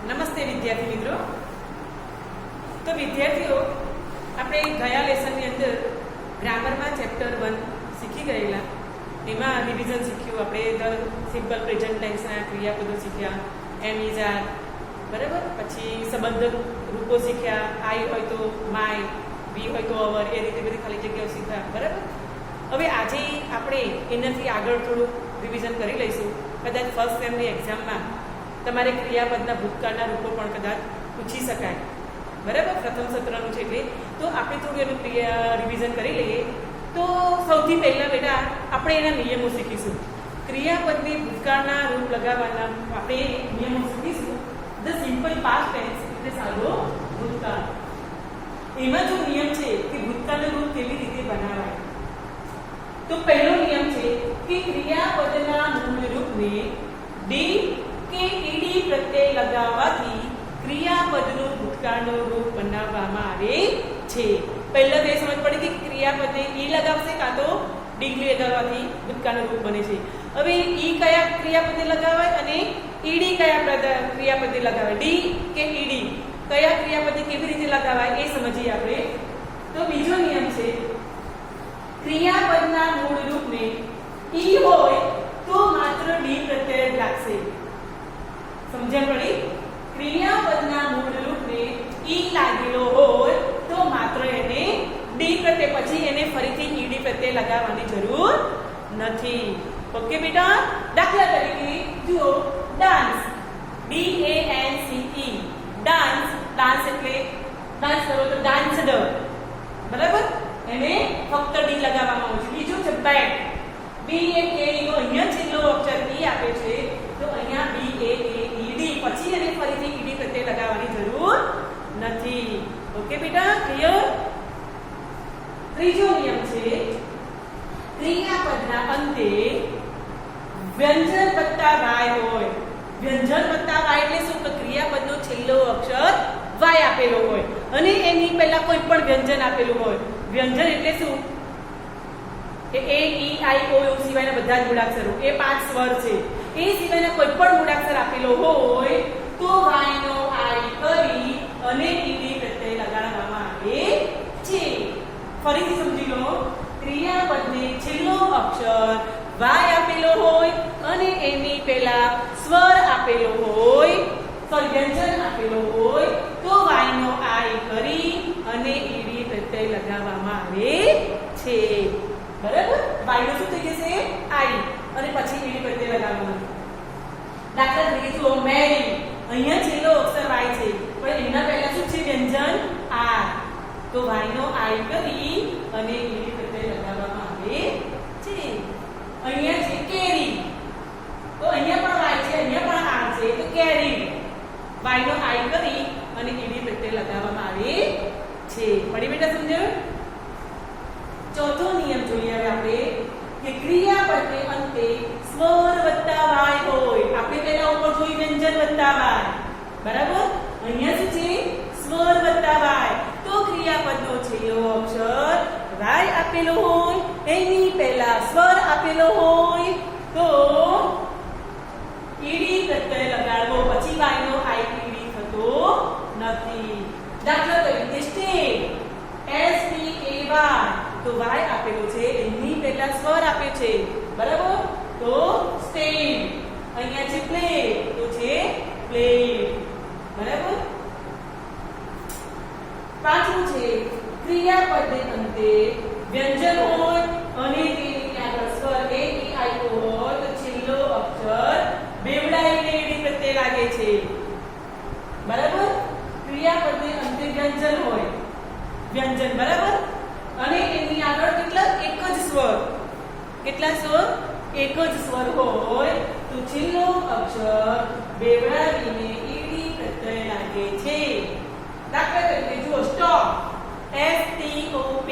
નમસ્તે વિદ્યાર્થી મિત્રો. તો વિદ્યાર્થીઓ, આપણે ગયા લેસનની અંદર ગ્રામરમાં ચેપ્ટર 1 શીખી ગયેલા. એમાં રિવિઝન શીખ્યું આપણે. ધ સિમ્પલ પ્રેઝન્ટ ટેન્સના ક્રિયાપદો શીખ્યા. એમ ઇઝ આર, બરાબર. પછી સંબંધ રૂપો શીખ્યા. આઈ હોય તો માય, વી હોય તો અવર, એ રીતે બધી ખાલી જગ્યાઓ શીખ્યા, બરાબર. હવે આજે આપણે એનાથી આગળ થોડું રિવિઝન કરી લઈશું. કદાચ ફર્સ્ટ સેમની એક્ઝામમાં તમારે ક્રિયાપદના ભૂતકાળના રૂપો પણ કદાચ પૂછી શકાય, બરાબર. પ્રથમ સત્રનું છે એટલે તો આપણે થોડું એનું રિવિઝન કરી લઈએ. તો સૌથી પહેલાં બેટા આપણે એના નિયમો શીખીશું. ક્રિયાપદની ભૂતકાળના રૂપ લગાવવાના આપણે નિયમો શીખીશું. ધ સિમ્પલ પાસ્ટ ટેન્સ એટલે સાદો ભૂતકાળ. એમાં જો નિયમ છે કે ભૂતકાળનું રૂપ કેવી રીતે બનાવાય, તો પહેલો નિયમ છે કે ક્રિયાપદના મૂળ રૂપને ડી કે ઈડી પ્રત્યય લગાવવાથી ક્રિયાપદનું ભૂતકાળનું રૂપ બનાવવામાં આવે છે. પહેલા તો એ સમજ પડી કે ક્રિયાપદને ઈ લગાવશે કાં તો ડી લગાવવાથી ભૂતકાળનું રૂપ બને છે. હવે ઈ કયા ક્રિયાપદને લગાવાય અને ઈડી કયા ક્રિયાપદને લગાવાય, ડી કે ઈડી કયા ક્રિયાપદને કેવી રીતે લગાવાય એ સમજીએ આપણે. તો બીજો નિયમ છે ક્રિયાપદના મૂળ રૂપને ઈ હોય તો માત્ર ડી પ્રત્યય જ લાગશે. સમજણ પડી? ક્રિયાપદના મૂળ રૂપને ઈ લાગેલો હોય તો માત્ર એને ડી પ્રત્યય, પછી એને ફરીથી ઈડી પ્રત્યય લગાવવાની જરૂર નથી. ઓકે બેટા? દાખલા તરીકે જુઓ, ડાન્સ, DANCE, ડાન્સ. ડાન્સ એટલે ડાન્સ કરો તો ડાન્સ્ડ, બરાબર. એને ફક્ત ડી લગાવવામાં આવે છે. બીજું છે બેટ, BATE નો અહીંયા છેલ્લો અક્ષર ઈ આપે છે તો અહીંયા BATED, પછી એને ફરીથી ઈડી પ્રત્યય લગાવવાની જરૂર નથી. ઓકે બેટા? ક્લિયર? ત્રીજો નિયમ છે ક્રિયાપદના અંતે વ્યંજન વત્તા વાય હોય. વ્યંજન વત્તા વાય એટલે શું? કે ક્રિયાપદનો છેલ્લો અક્ષર વાય આપેલો હોય અને એની પહેલા કોઈ પણ વ્યંજન આપેલું હોય. વ્યંજન એટલે શું? કે એ, ઈ, આઈ, ઓ, યુ સિવાયના બધા જ મૂળાક્ષરો, એ 5 સ્વર છે. એ સિવાયના કોઈ પણ મૂળાક્ષર આપેલો હોય તો વાય નો આઈ કરી અને ઈડી પ્રત્યય લગાડવામાં આવે છે. ફરીથી સમજી લો, ક્રિયાપદને છેલ્લો અક્ષર વાય આપેલો હોય અને એની પહેલા સ્વર આપેલો હોય, વ્યંજન આપેલો હોય તો વાય નો આઈ કરી અને ઈડી પ્રત્યય લગાવવામાં આવે છે, બરાબર. વાય નો શું થઈ જશે? આઈ, અને પછી ઈડી પ્રત્યય લગાવવાનું. દાખલા તરીકે જુઓ, મેરી, અહીંયા છેલ્લો અક્ષર વાય છે પણ એના પહેલા શું છે? વ્યંજન આર, તો વાય નો આઈ કરી અને ઈડી પ્રત્યય લગાવવામાં આવે છે. અહીંયા છે કેરી, તો અહીંયા પણ વાય છે, અહીંયા પણ આર છે, તો કેરી, વાય નો આઈ કરી અને ઈડી પ્રત્યય લગાવવામાં આવે છે. પડી બેટા સમજણ? ચોથો નિયમ જોઈએ હવે આપણે કે ક્રિયાપદને અંતે સ્વર વત્તા વાય હોય. આપણે પહેલા ઉપર જોઈ વ્યંજન વત્તા વાય, બરાબર. અહીંયા શું છે? સ્વર વત્તા વાય. તો ક્રિયાપદનો છેલ્લો અક્ષર વાય આપેલો હોય, એની પહેલા સ્વર આપેલો હોય તો ઈડી પ્રત્યય લગાડવો, પછી વાય નો આઈ ઈડી થતો નથી. દાખલા તરીકે સ્ટેજ, STAY, તો વાય આપેલો છે, એની પહેલા સ્વર આપે છે, બરાબર. તો સ્ટેજ. અહીંયા છે પ્લે, તો છે પ્લે, બરાબર. પાંચમું છે ક્રિયાપદને અંતે વ્યંજન હોય અને તેની આગળ સ્વર A, E, I, O હોય તો છેલ્લો અક્ષર બેવડાઈને ઈડી પ્રત્યય લાગે છે, બરાબર. ક્રિયાપદને અંતે વ્યંજન હોય, વ્યંજન, બરાબર, અને એની આગળ કેટલા? એક જ સ્વર. કેટલા સ્વર? એક જ સ્વર હોય તો છેલ્લો અક્ષર બેવડાવીને ઈડી પ્રત્યય લાગે છે. દાખલા તરીકે જુઓ, સ્ટોપ, STOP,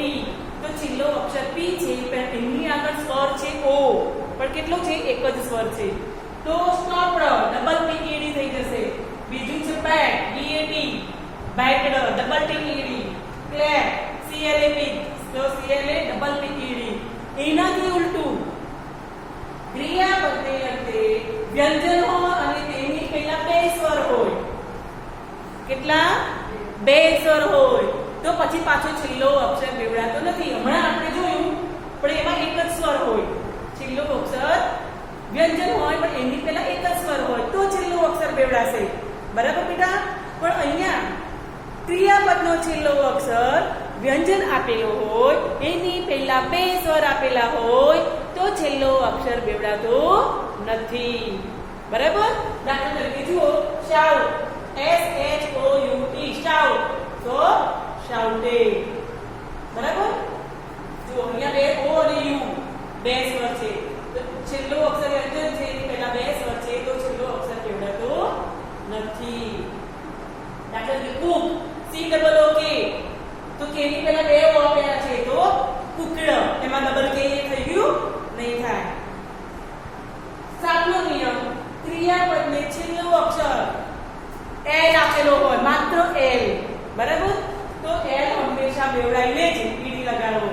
તો છેલ્લો અક્ષર P છે પણ એની આગળ સ્વર છે O, પણ કેટલો છે? એક જ સ્વર છે, તો સ્ટોપ્ડ, ડબલ P ઈડી થઈ જશે. બીજું છે bat, BAT, batted, double T ED. Clap, CLAP, તો CLA ડબલ P ઈડી. એનાથી ઉલટું ક્રિયાપદને અંતે વ્યંજન હોય અને તેની પહેલા બે સ્વર હોય કેટલા? 2 સ્વર હોય તો પછી પાછો છેલ્લો અક્ષર બેવડાતો નથી. હમણાં આપણે જોયું પણ એમાં એક જ સ્વર હોય. છેલ્લો અક્ષર વ્યંજન હોય પણ એની પહેલા એક જ સ્વર હોય તો છેલ્લો અક્ષર બેવડાશે. બરાબર બેટા? પણ અહીંયા ક્રિયાપદનો છેલ્લો અક્ષર વ્યંજન આપેલો હોય એની પહેલા 2 સ્વર આપેલા હોય તો છેલ્લો અક્ષર બેવડાતો નથી. બરાબર? દાખલા તરીકે જુઓ, શાઉટ, SHOUT, શાઉટ, તો શાઉટેડ. બરાબર? જુઓ અહીંયા 2 ઓ અને યુ 2 સ્વર છે તો છેલ્લો અક્ષર વ્યંજન છે એની પહેલા 2 સ્વર છે તો છેલ્લો અક્ષર બેવડાતો નથી. દાખલા તરીકે કુક, COOK, તો કે ની પહેલા 2 ઓ આપ્યા છે તો કુકડ, એમાં ડબલ કે થઈ ગયું નહીં થાય. સાતમો નિયમ, ક્રિયાપદને છેલ્લો અક્ષર L આપેલો હોય, માત્ર L. બરાબર? તો L હંમેશા બેવડાઈને જ ઈડી લગાડવો.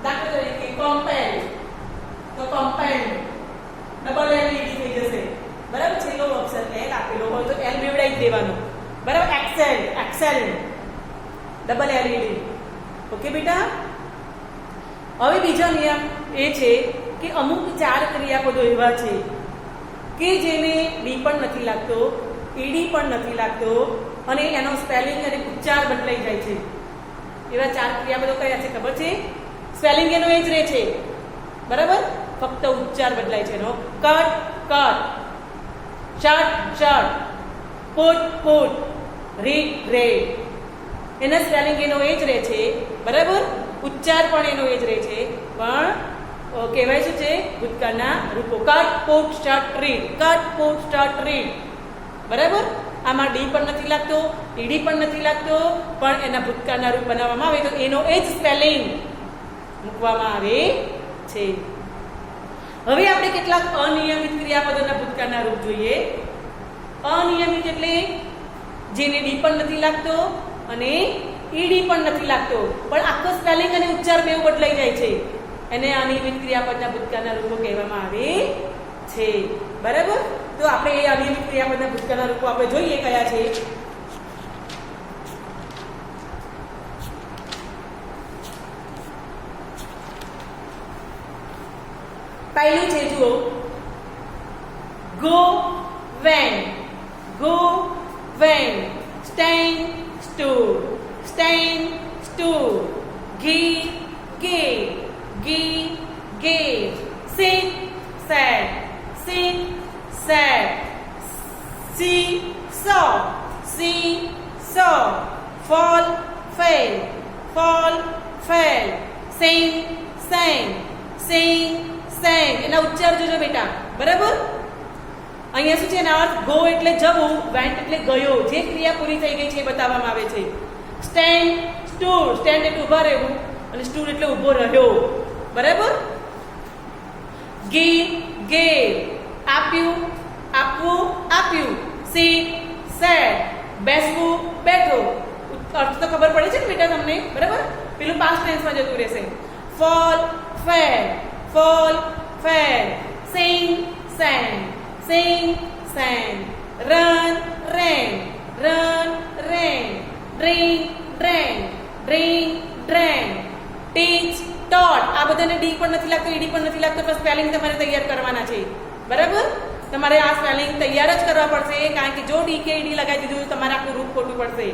દાખલા તરીકે કમ્પેલ, તો કમ્પેન્ડ, ડબલ L ઈડી થઈ જશે. બરાબર? છેલ્લો અક્ષર L આપેલો હોય તો L બેવડાઈ દેવાનો. બરાબર? Excel, excel, double L E D. Okay બેટા? હવે બીજો નિયમ એ છે કે અમુક 4 ક્રિયાપદો એવા છે કે જેને ડી પણ નથી લાગતો, ઈડી પણ નથી લાગતો અને એનો સ્પેલિંગ અને ઉચ્ચાર બદલાઈ જાય છે. એવા 4 ક્રિયાપદો કયા છે ખબર છે? સ્પેલિંગ એનો એ જ રહે છે. બરાબર? ફક્ત ઉચ્ચાર બદલાય છે એનો. Cut, cut, shirt, shirt, put, put, read, red. એના સ્પેલિંગ એનો એ જ રહે છે. બરાબર? ઉચ્ચાર પણ એનો એ જ રહે છે પણ કહેવાય શું છે? ભૂતકાળના રૂપો. Cut, put, shut, read, cut, put, shut, read. બરાબર? આમાં ડી પણ નથી લાગતો, ઈડી પણ નથી લાગતો પણ એના ભૂતકાળના રૂપ બનાવવામાં આવે તો એનો એ જ સ્પેલિંગ મૂકવામાં આવે છે. હવે આપણે કેટલાક અનિયમિત ક્રિયાપદોના ભૂતકાળના રૂપ જોઈએ. અનિયમિત એટલે જેને ડી પણ નથી લાગતો અને ઈડી પણ નથી લાગતો પણ આખો સ્પેલિંગ અને ઉચ્ચાર બેવ બદલાઈ જાય છે. એને અનિયમિત ક્રિયાપદના ભૂતકાળના રૂપો કહેવામાં આવે છે. બરાબર? તો આપણે એ અનિયમિત ક્રિયાપદના ભૂતકાળના રૂપો આપણે જોઈએ કયા છે. પહેલું છે જુઓ, go, went, go, went, stand, stood, stand, stood, give, gave, give, gave, sit, sat, sit, sat, see, saw, see, saw, fall, fell, fall, fell, sing, sang, sing, sang. એના ઉચ્ચાર જોજો બેટા. બરાબર? અહીંયા શું છે? એના અર્થ ગો એટલે જવું, વેન્ટ એટલે ગયો. જે ક્રિયા પૂરી થઈ ગઈ છે એ બતાવવામાં આવે છે. સ્ટેન્ડ, સ્ટૂડ, સ્ટેન્ડ એટલે ઊભા રહેવું અને સ્ટૂડ એટલે ઊભો રહ્યો. બરાબર? ગીવ, ગેવ, આપ્યું, આપવું, આપ્યું. સીટ, સેટ, બેસવું, બેઠો. અર્થ તો ખબર પડે છે ને બેટા તમને? બરાબર? પેલું પાસ્ટ ટેન્સમાં જતું રહેશે. Fall, fail, fall, fell, sing, sang, sing, sang, run, ran, run, ran, drink, drank, drink, drank, teach, taught. આ બધાને ડી પણ નથી લાગતો, ઈડી પણ નથી લાગતો પણ સ્પેલિંગ તમારે તૈયાર કરવાના છે. બરાબર? તમારે આ સ્પેલિંગ તૈયાર જ કરવા પડશે કારણ કે જો ડી કે ઈડી લગાવી દીધું તમારે આખું રૂપ ખોટું પડશે.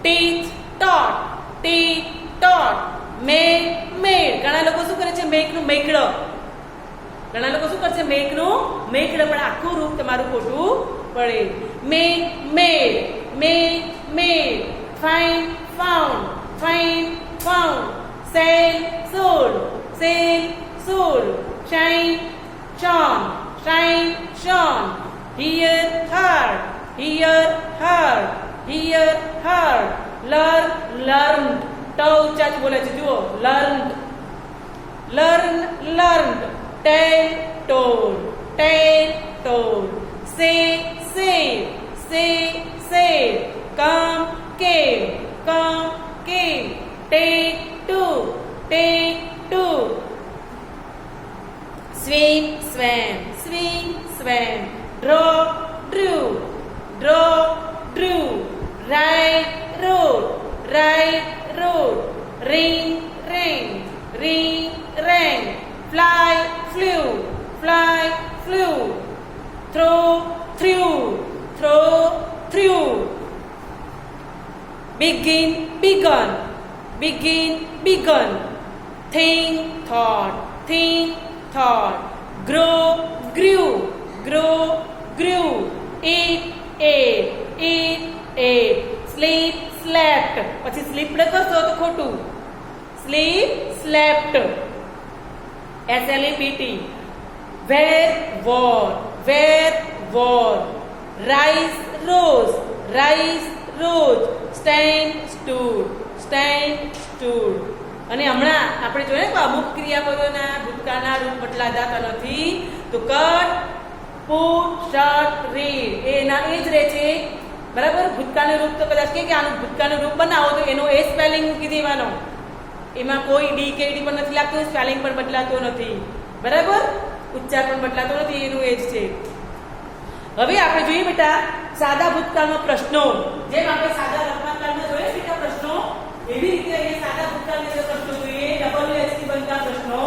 teach, taught, teach, taught, make, made. ઘણા લોકો શું કરે છે? મેક નું મેકડ. ઘણા લોકો શું કરશે? મેક નું મેકડ પણ આખું રૂપ તમારું ખોટું પડે. Make, made, make, made, find, found, find, found, sell, sold, sell, sold, shine, shone, shine, shone, hear, heard, hear, heard, hear, heard, learn, learned. T ઉચ્ચાર બોલે છે જુઓ. Learned, learn, learned, tell, told, tell, told, say, said, say, said, come, came, come, came, take, took, take, took, swim, swam, swim, swam, draw, drew, draw, drew, ride, rode, ring, rang, ring, rang, fly, flew, fly, flew, throw, threw, throw, threw, begin, begun, begin, begun, think, thought, think, thought, grow, grew, grow, grew, eat, ate, eat, ate, sleep, slept. પછી sleep કરશો તો ખોટું. Sleep, slept. SLEPT. Wear, wore, wear, wore. Rise, rose, rise, rose. Stand, stood, stand, stood. અને હમણાં આપણે જોઈએ કે અમુક ક્રિયાપદોના ભૂતકાળના રૂપ બદલાતા નથી. તો કટ, પુટ, શટ, રીડ એના એ જ રહે છે. બરાબર. ભૂતકાળનું રૂપ તો કદાચ કે આનું ભૂતકાળનું રૂપ બનાવો તો એનો એ સ્પેલિંગ મૂકી દેવાનો. એમાં કોઈ ડી કે ડી પણ નથી લાગતું, સ્પેલિંગ પણ બદલાતો નથી. બરાબર. ઉચ્ચાર પણ બદલાતો નથી, એનું એ જ છે. હવે આપણે જોઈએ બેટા સાદા ભૂતકાળમાં પ્રશ્નો. જેમ આપણે સાદા વર્તમાનકાળમાં જોઈએ બેટા પ્રશ્નો, એવી રીતે અહીંયા સાદા ભૂતકાળની અંદર પ્રશ્નો જોઈએ. WH થી બનતા પ્રશ્નો.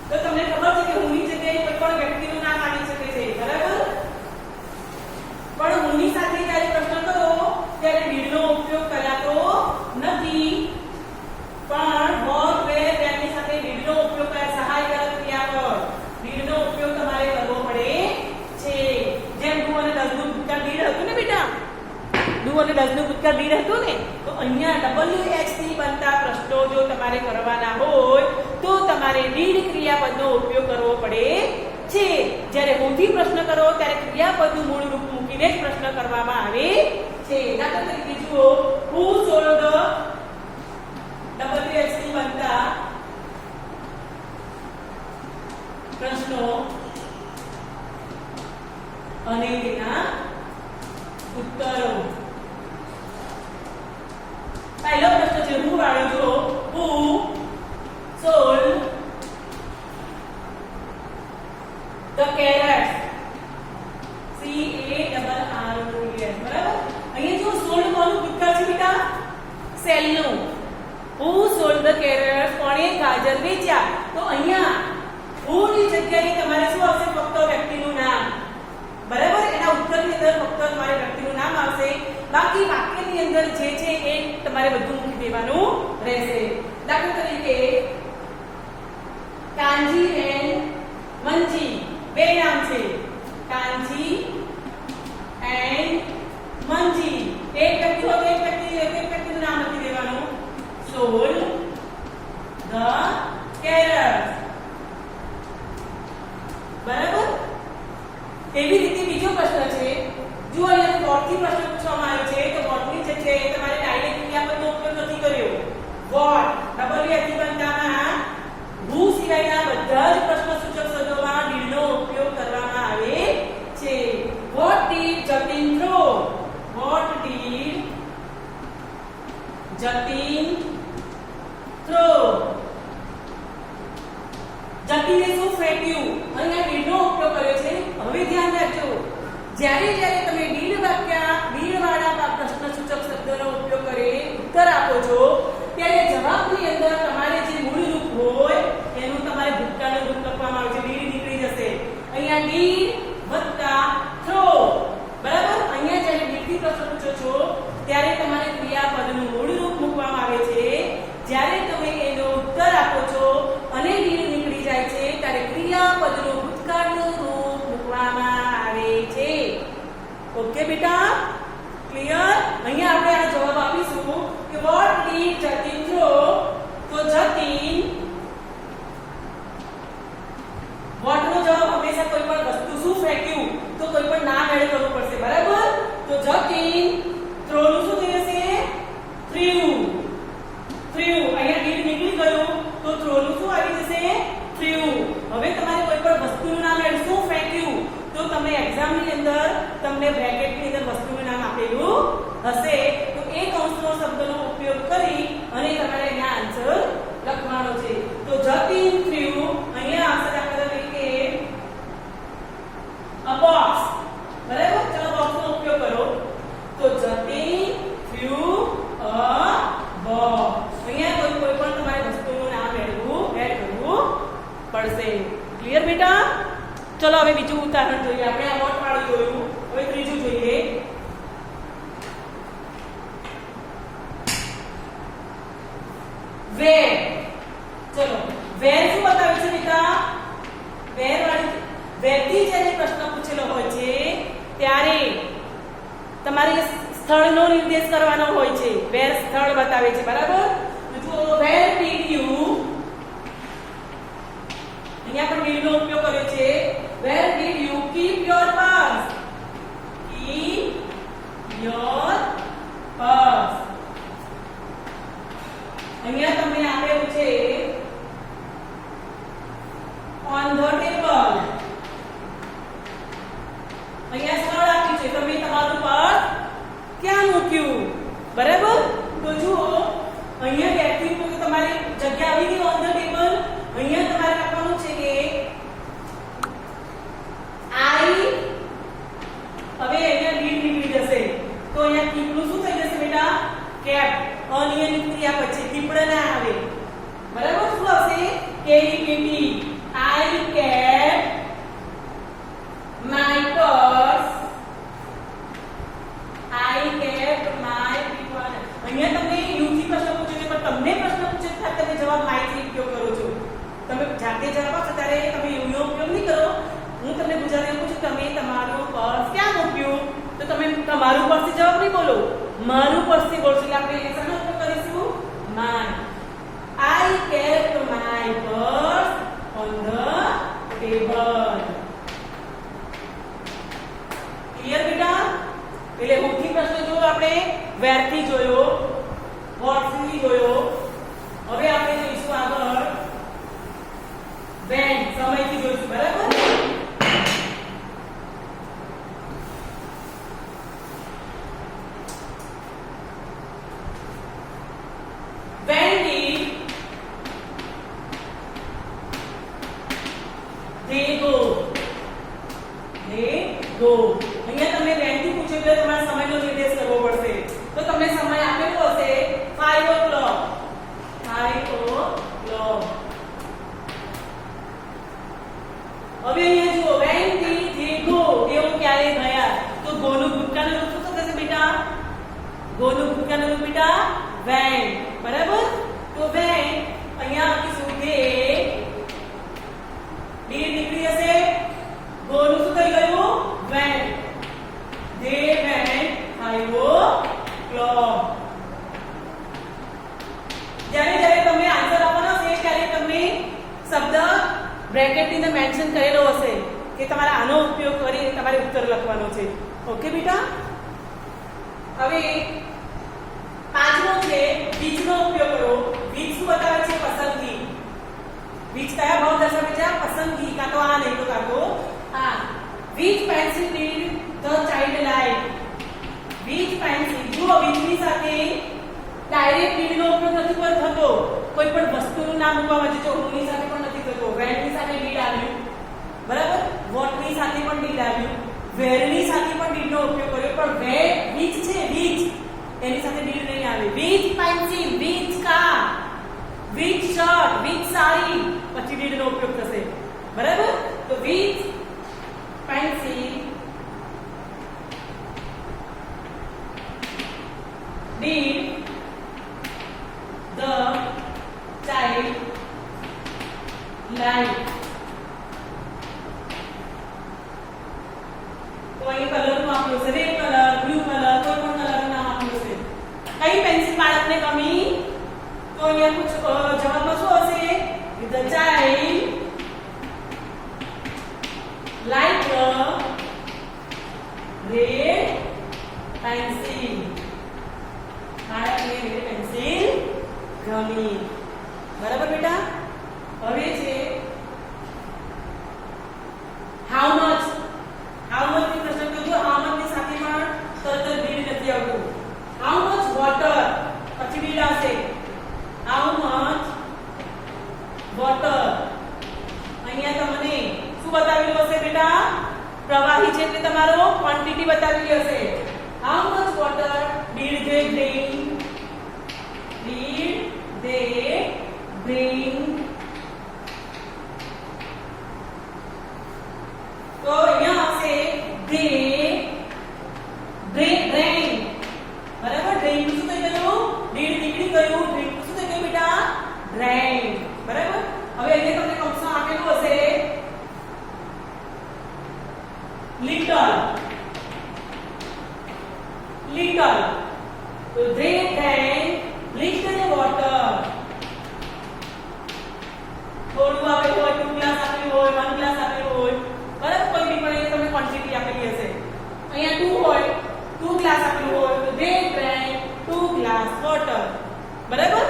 તો તમને ખબર છે કે હુંની જગ્યાએ કોઈ પણ વ્યક્તિનું નામ આવી શકે છે. બરાબર. પણ હુંની સાથે જ્યારે પ્રશ્ન કરો ત્યારે ડીડનો ઉપયોગ કરાતો નથી. પણ વોર, વેર, વેરની સાથે ડીડનો ઉપયોગ કરે. સહાયકારક ક્રિયાપદ ડીડનો ઉપયોગ તમારે કરવો પડે છે. જેમ ડુ અને ડઝ નું ભૂતકાળ ડીડ હતું ને બેટા, ડુ અને ડઝ નું ભૂતકાળ ડીડ હતું ને, તો અહીંયા WH થી બનતા પ્રશ્નો જો તમારે કરવાના હોય તો તમારે ડીડ ક્રિયાપદનો ઉપયોગ કરવો પડે છે. જ્યારે હુંથી પ્રશ્ન કરો ત્યારે ક્રિયાપદનું મૂળ રૂપ મૂકીને જ પ્રશ્ન કરવામાં આવે છે. દાખલા તરીકે જુઓ, હુ સોલ્ડ WH થી બનતા પ્રશ્નો અને તેના ઉત્તરો. પહેલો પ્રશ્ન છે હુ વાળો. જો હુ સોલ્ડ the carrots, CARROTS. બરાબર. અહીંયા જો સોલ્ડ કોનું ભૂતકાળ છે બેટા? સેલનું. હુ સોલ્ડ the carrots, કોણે ગાજર વેચ્યા. તો અહીંયા હુ ની જગ્યાએ તમારે શું આવશે? ફક્ત વ્યક્તિનું નામ. બરાબર. એના ઉત્તરની અંદર ફક્ત તમારે વ્યક્તિનું નામ આવશે. બાકી વાક્યની અંદર જે છે એ તમારે બધું મૂકી દેવાનું રહેશે. દાખલા તરીકે કાંજી એન્ડ મંજી બે નામ છે. કાંજી એન્ડ મંજી. એક વ્યક્તિ હોય તો એક વ્યક્તિનું નામ લખી દેવાનું. Sold the કેરટ્સ. બરાબર. એવી રીતે બીજો પ્રશ્ન છે. જો અહીંયા વોટથી પ્રશ્ન પૂછવામાં આવ્યો છે તો વોટની જગ્યાએ તમારે ડાયરેક્ટ ક્રિયાપદનો ઉપયોગ નથી કર્યો. વોટ WH થી બનતામાં હુ સિવાયના બધા જ પ્રશ્ન સૂચક શબ્દોમાં ડીડનો ઉપયોગ કરવામાં આવે છે. What did Jatin throw? What did Jatin throw? જતીને શું ફેંક્યું? અહીંયા ડીડનો ઉપયોગ કર્યો છે. હવે ધ્યાન રાખજો, જ્યારે જ્યારે તમે ડીડ વાળા પ્રશ્ન સૂચક શબ્દનો ઉપયોગ કરી ઉત્તર આપો છો ત્યારે જવાબની અંદર તમારે જે મૂળ રૂપ હોય એનું તમારે ભૂતકાળનું રૂપ લખવામાં આવે છે. ડીડ નીકળી જશે. અહીંયા ડીડ વત્તા થ્રો. બરાબર. અહીંયા જ્યારે ડીડથી પ્રશ્ન પૂછો છો ત્યારે તમારે ક્રિયાપદનું મૂળ રૂપ મૂકવામાં આવે છે. જ્યારે તમે એનો ઉત્તર આપો છો અને ડીડ નીકળી જાય છે ત્યારે ક્રિયાપદનું ભૂતકાળનું રૂપ મૂકવામાં આવે છે. ઓકે બેટા, ક્લિયર? અહીંયા આપણે આનો જવાબ આપીશું કે વોટ ડીડ જતીન થ્રો? તો જતીન, વોટ નો જવાબ હંમેશા કોઈ પણ વસ્તુ શું ફેંક્યું તો કોઈ પણ નામ એડ કરવું પડશે. બરાબર. તો જતીન થ્રો નું શું થઈ જશે? થ્રીવ. થ્રીવ. અહીંયા ડીડ નીકળી ગયું તો થ્રો નું શું આવી જશે? થ્રીવ. હવે તમારે કોઈ પણ વસ્તુનું નામ એડ શું ફેંક્યું તો તમે એક્ઝામની અંદર તમને બ્રેકેટની અંદર વસ્તુનું નામ આપેલું હશે તો એ કૌંસનો શબ્દનો ઉપયોગ કરી અને તમારે અહીંયા આન્સર લખવાનો છે. તો જતીન થ્રીવ અહીંયા આવશે દાખલા તરીકે અ બોક્સ. બરાબર. ચલો બોક્સનો ઉપયોગ કરો. તો જતીન થ્રીવ અ ઉદાહરણ જોઈએ. આપણે આ વોટ વાળું જોયું, હવે ત્રીજું જોઈએ. વેર. ચલો વેર શું બતાવે છે બેટા? વેર વાળી વેરથી જ્યારે પ્રશ્ન પૂછેલો હોય છે ત્યારે તમારે સ્થળનો નિર્દેશ કરવાનો હોય છે. વેર સ્થળ બતાવે છે, બરાબર? તો જુઓ, વેર ડીડ યુ, અહીંયા પણ ડીડ નો ઉપયોગ કર્યો છે. Where did you keep your purse? Keep your purse. અહીંયા તમને આપેલું છે ઓન ધ ટેબલ. અહીંયા સ્થળ આપ્યું છે, તમે તમારું પર્સ ક્યાં મૂક્યું? બરાબર? તો જુઓ, અહીંયા બેઠી તો તમારી જગ્યા આવી ગઈ ઓન ધ ટેબલ. અહીંયા તમારે લખવાનું છે કે આઈ, હવે અહીંયા ડીડ નીકળી જશે તો અહીંયા કીપનું શું થઈ જશે બેટા? કેપ. અનિયમિત ક્રિયા પછી કીપડ ના આવે, બરાબર? શું આવશે? Kept. I keep my purse. I keep my purse. અહીંયા તમને યુ થી પ્રશ્ન પૂછ્યો છે, પણ તમને પ્રશ્ન પૂછે ત્યારે તમે જવાબ માય થી ઉપયોગ કરો છો. તમે જાતે જવાબ આપો ત્યારે તમે યુ નો ઉપયોગ નહીં કરો. હું તમને ગુજરાતીમાં પૂછું, તમે તમારું પર્સ ક્યાં મૂક્યું? તો તમે તમારું પર્સ થી જવાબ નહીં બોલો, મારું પર્સ થી બોલશો. એટલે આપણે શેનો ઉપયોગ કરીશું? My. I keep my purse on the table. Clear બેટા? એટલે મુખ્ય પ્રશ્ન જો આપણે વેર થી જોયો, વોટ થી જોયો. હવે આપણે જોઈશું આગળ વેન, સમયથી જોઈશું, બરાબર? When did they go? They go. અહીંયા તમને when થી પૂછ્યું એટલે તમારે સમયનો નિર્દેશ કરવો પડશે. તો તમને સમય આપેલો હશે 5 o'clock. 5 o'clock. હવે અહીંયા જુઓ, when did they go? તેઓ ક્યારે ગયા? તો go નું ભૂતકાળનું રૂપ શું થશે બેટા? go નું ભૂતકાળનું રૂપ બેટા when. બરાબર? તો when અહીંયા આપીશું they, did નીકળી જશે, go નું શું થઈ ગયું? when. they went 5 o'clock. જ્યારે તમે આન્સર આપવાનો છે ત્યારે તમે શબ્દ બ્રેકેટ ની અંદર મેન્શન કરેલો હશે કે તમારે આનો ઉપયોગ કરી તમારે ઉત્તર લખવાનો છે. ઓકે બેટા? હવે પાંચમો છે which નો ઉપયોગ કરો. which શું બતાવે છે? પસંદગી. which કયા ભાવ દર્શાવે છે? પસંદગી. કાં તો આ નહીં તો કાં તો આ. which pencil did the child like? which pencil. જુઓ, which ની સાથે ડાયરેક્ટ did નો ઉપયોગ નથી થતો. કોઈ પણ વસ્તુનું નામ મૂકવા માટે જો who ની સાથે પણ નથી થતો. when ની સાથે did આવ્યું, બરાબર? what ની સાથે પણ did આવ્યું, where ની સાથે પણ did નો ઉપયોગ કર્યો, પણ where which છે, which એની સાથે did નહીં આવે. which pencil, which car, which shirt, which sari, પછી did નો ઉપયોગ થશે, બરાબર? તો which pencil did the child like? તો અહીં કલરનું આપ્યું છે, રેડ કલર, બ્લુ કલર, કોઈ પણ કલરનું નામ આપ્યું છે. કઈ પેન્સિલ બાળકને ગમી? તો અહીંયા જવાબમાં શું હશે? The child like the red pencil. બાળકને રેડ પેન્સિલ ગમી. બરાબર બેટા? હવે છે how much. how much ની પ્રશ્ન કર્યો. how much ની સાથે પણ તરત જ did નથી આવતું. how much water, પછી did આવશે. how much water. અહીંયા તમને શું બતાવેલું હશે બેટા? પ્રવાહી છે એટલે તમારો ક્વોન્ટિટી બતાવેલી હશે. how much water did they bring? did they bring? તો અહીંયા little, little. So they drank little water. થોડું આપેલું હોય, 2 ગ્લાસ આપેલું હોય, 1 ગ્લાસ આપેલું હોય, બરાબર, કોઈ બી પણ એ તમને ક્વોન્ટિટી આપેલી હશે. અહીંયા 2 હોય, 2 ગ્લાસ આપેલું હોય તો they drank 2 glass water. બરાબર,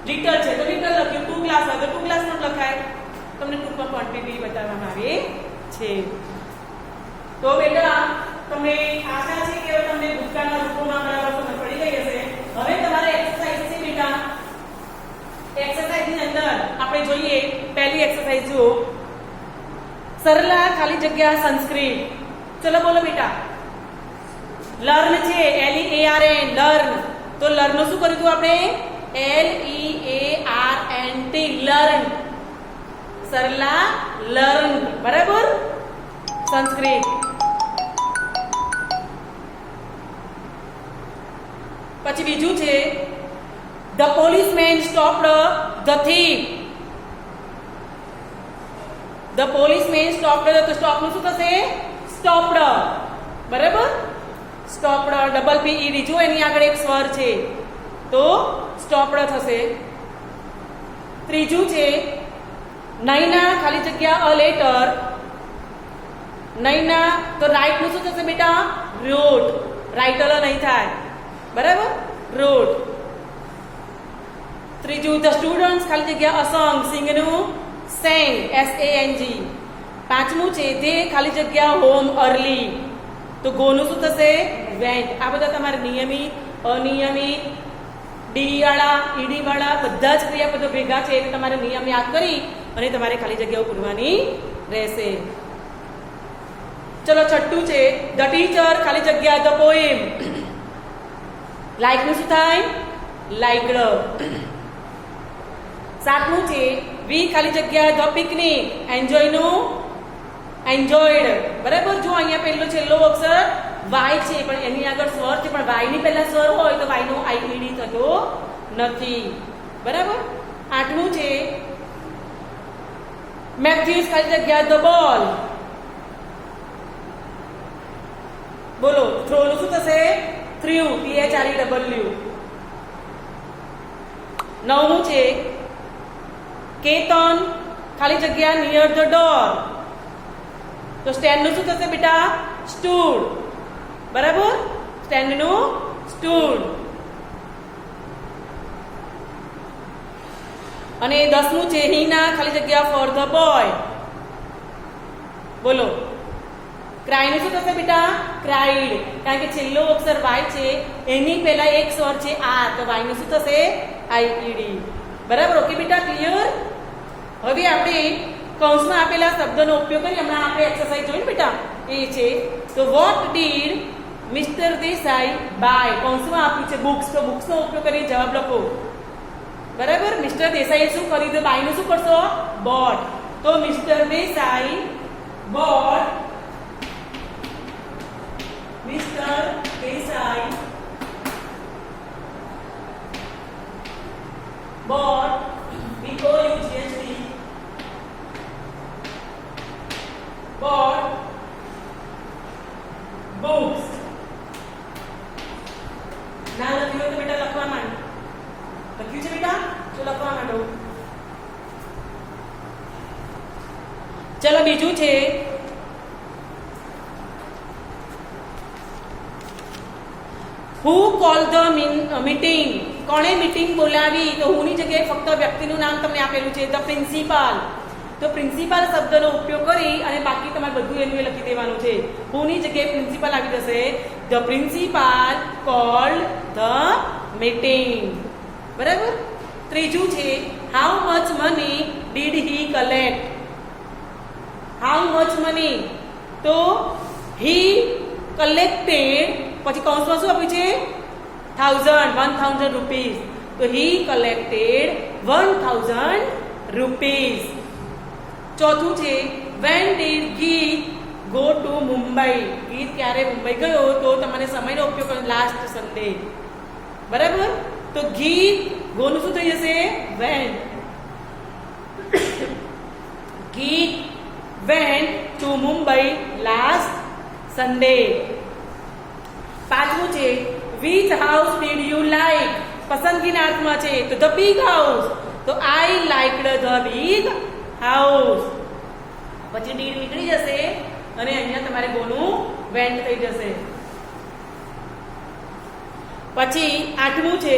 લિટર છે તો લિટર લખ્યું, 2 ગ્લાસ હોય તો 2 ગ્લાસ પણ લખાય. તમને ટૂંકમાં ક્વોન્ટિટી બતાવવામાં આવે છે. તો બેટા તમે આશા છે કે તમને ભૂતકાળના રૂપોમાં બરાબર સમજ પડી ગઈ હશે. હવે તમારે એક્સરસાઇઝ છે બેટા. એક્સરસાઇઝ ની અંદર આપણે જોઈએ પહેલી એક્સરસાઇઝ જુઓ, સરલા ખાલી જગ્યા સંસ્કૃત. ચલો બોલો બેટા. લર્ન છે, LEARN, લર્ન. તો લર્ન નું શું કર્યું હતું આપણે? LEARNT, learn. સરલા લર્ન, બરાબર, સંસ્કૃત. પછી બીજું છે the policeman stopped the thief. the policeman stopped the, તો સ્ટોપ નું શું થશે? stopped, બરાબર, stopped, ડબલ PED. જો એની આગળ એક સ્વર છે તો stopped થશે. ત્રીજું છે નૈના ખાલી જગ્યા અ લેટર. નૈના તો રાઈટ નું શું થશે બેટા? wrote. રાઇટલ નહીં થાય, બરાબર, wrote. ત્રીજું ધ સ્ટુડન્ટ્સ ખાલી જગ્યા અસંગ, સિંગ નું sang, SANG. પાંચમું છે તે ખાલી જગ્યા હોમ અર્લી. તો ગો નું શું થશે? went. આ બધા તમારે નિયમિત, અનિયમિત, ડી વાળા, ઈડી વાળા બધા જ ક્રિયાપદો ભેગા છે એટલે તમારે નિયમ યાદ કરી અને તમારે ખાલી જગ્યાઓ પૂરવાની રહેશે. ચલો છઠ્ઠું છે ધ ટીચર ખાલી જગ્યા ધ પોએમ. લાઈક નું શું થાય? લાઈકડ. સાતમું છે વી ખાલી જગ્યા ધ પિકનિક. એન્જોય નું એન્જોયડ, બરાબર. જો અહીંયા પહેલો છેલ્લો અક્ષર વાય છે પણ એની આગળ સ્વર છે, પણ વાય ની પહેલા સ્વર હોય તો વાય નો આઈઈડી થતો નથી, બરાબર. આઠમું છે મેથ્યુઝ ખાલી જગ્યા ધ બોલ. બોલો થ્રો નું શું થશે? Through, THREW. નવમું છે કેતન ખાલી જગ્યા નિયર ધ ડોર. તો સ્ટેન્ડ નું શું થશે બેટા? સ્ટૂડ, બરાબર, સ્ટેન્ડ નું સ્ટૂડ. અને 10મું છે હિના ખાલી જગ્યા ફોર ધ બોય. બોલો ક્રાય નું શું થશે બેટા? ક્રાઇડ. કારણ કે છેલ્લો અક્ષર વાય છે એની પહેલા એક સ્વર છે આર, તો વાય નું શું થશે? આઈઈડી, બરાબર. ઓકે બેટા, ક્લિયર. હવે આપણે કૌંસમાં આપેલા શબ્દનો ઉપયોગ કરી હમણાં આપણે એક્સરસાઇઝ જોઈને બેટા એ છે તો what did Mister Desai buy. કૌંસમાં આપ્યું છે બુક્સ, તો બુક્સ નો ઉપયોગ કરી જવાબ લખો, બરાબર. મિસ્ટર દેસાઈએ શું કર્યું? તો બાય નું શું કરશો? બોટ. તો mister Desai boat, mister Desai boat, BOUGHT, bought books. ના લખ્યું હોય તો બેટા લખવા માંડ. લખ્યું છે બેટા? તો લખવા માંડો. ચલો બીજું છે who called the meeting. કોણે મીટિંગ બોલાવી? તો હું ની જગ્યાએ ફક્ત વ્યક્તિનું નામ તમને આપેલું છે ધ પ્રિન્સિપાલ. તો પ્રિન્સિપાલ શબ્દનો ઉપયોગ કરી અને બાકી તમારે બધું એનું લખી દેવાનું છે. હું ની જગ્યાએ પ્રિન્સિપાલ આવી જશે. The principal cold the meeting, બરાબર. ત્રીજું છે how much money did he collect. How much money, તો હી કલેક્ટેડ, પછી કૌંસમાં શું આપ્યું છે? 1000 રૂપીસ. તો હી કલેક્ટેડ 1000 રૂપીસ. ચોથું છે when did ગીત go to મુંબઈ. ગીત ક્યારે મુંબઈ ગયો? તો તમારે સમયનો ઉપયોગ કરો લાસ્ટ સન્ડે, બરાબર. તો ગીત ગો નું શું થઈ જશે? when. Geet went to Mumbai last Sunday. પાંચમું છે which house did you like. પસંદગીના અર્થમાં છે તો ધ બિગ હાઉસ, તો I liked the big house. પછી ડીડ નીકળી જશે અને અહીંયા તમારે બોનું વેન્ટ થઈ જશે. પછી આઠમું છે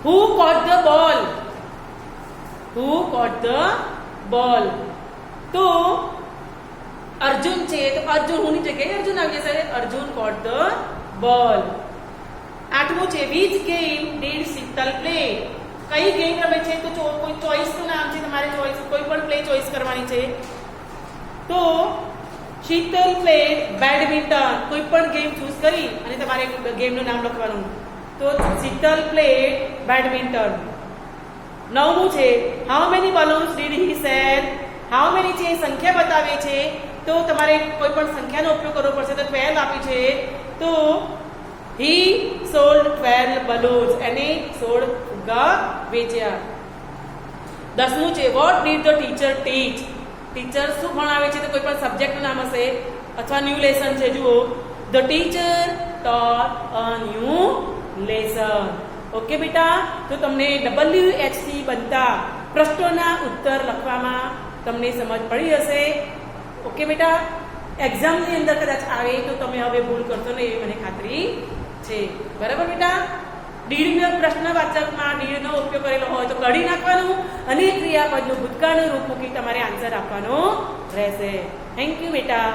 હુ caught the ball. Who caught the ball, તો અર્જુન છે તો અર્જુન હુંની જગ્યાએ અર્જુન આવી જશે, અર્જુન કોટ ધ બોલ. આઠમું છે which game did Sheetal play. કઈ ગેમ રમે છે તો કોઈ ચોઈસનું નામ છે, તમારે ચોઈસ કોઈ પણ પ્લે ચોઈસ કરવાની છે. તો શીતલ પ્લે બેડમિન્ટન. કોઈ પણ ગેમ ચૂઝ કરી અને તમારે ગેમનું નામ લખવાનું, તો શીતલ પ્લે બેડમિન્ટન. નવમું છે how many balloons did he sell. How many છે સંખ્યા બતાવે છે, તો તમારે કોઈ પણ સંખ્યાનો ઉપયોગ કરવો પડશે. તો 12 આપી છે, તો હી સોલ્ડ 12 બલૂન્સ. એને 16 ફુગ્ગા વેચ્યા. 10મું છે what did the teacher teach. Teacher શું ભણાવે છે, તો કોઈ પણ સબ્જેક્ટનું નામ હશે અથવા ન્યૂ લેસન છે. જુઓ the teacher taught a new lesson. Okay બેટા, તો તમને WH થી બનતા પ્રશ્નોના ઉત્તર લખવામાં તમને સમજ પડી હશે. ઓકે બેટા, એક્ઝામની અંદર કદાચ આવે તો તમે હવે ભૂલ કરશો ને એવી મને ખાતરી છે. બરાબર બેટા, ડીડનો પ્રશ્નવાચકમાં ડીડનો ઉપયોગ કરેલો હોય તો કાઢી નાખવાનું અને ક્રિયાપદનું ભૂતકાળનું રૂપ મૂકી તમારે આન્સર આપવાનો રહેશે. થેન્ક યુ બેટા.